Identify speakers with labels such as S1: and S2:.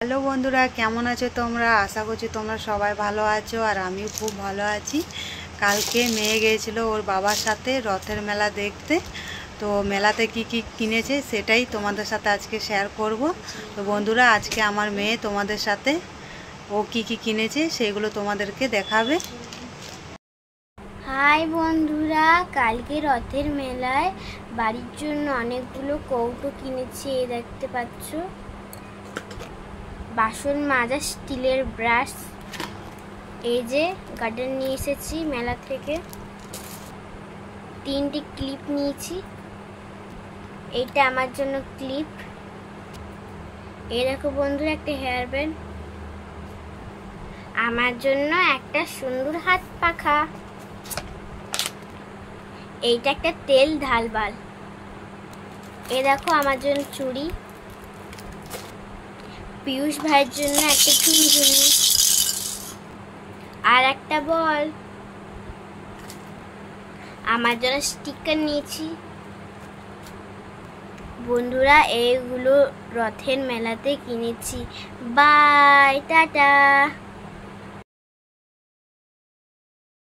S1: Hello বন্ধুরা, কেমন আছো তোমরা? আশা করছি তোমরা সবাই ভালো আছো আর আমিও খুব ভালো আছি। কালকে মেয়ে গিয়েছিল ওর বাবার সাথে রথের মেলা দেখতে। তো মেলাতে কি কি কিনেছে সেটাই তোমাদের সাথে আজকে শেয়ার করব। তো বন্ধুরা, আজকে আমার মেয়ে তোমাদের সাথে ও কি কি কিনেছে সেগুলো তোমাদেরকে দেখাবে।
S2: হাই বন্ধুরা, কালকে রথের মেলায় বাড়ির জন্য অনেকগুলো কৌটো কিনেছি। এই দেখতে পাচ্ছ, বাসন মাজা স্টিলের ব্রাশ, এই যে গার্ডেন নিয়ে এসেছি মেলা থেকে, 3টি ক্লিপ নিয়েছি। এইটা আমার জন্য ক্লিপ। এই দেখো বন্ধুরা, একটা হেয়ার ব্যান্ড, আমার জন্য একটা সুন্দর হাত পাখা, এইটা একটা তেল ঢালবাল, এ দেখো আমার জন্য চুড়ি, পিয়ুষ ভাইয়ের জন্য একটা চুনঝুনি আর একটা বল, আমার জন্য স্টিকার নিয়েছি। বন্ধুরা, এইগুলো রথের মেলাতে কিনেছি। Bye, tata.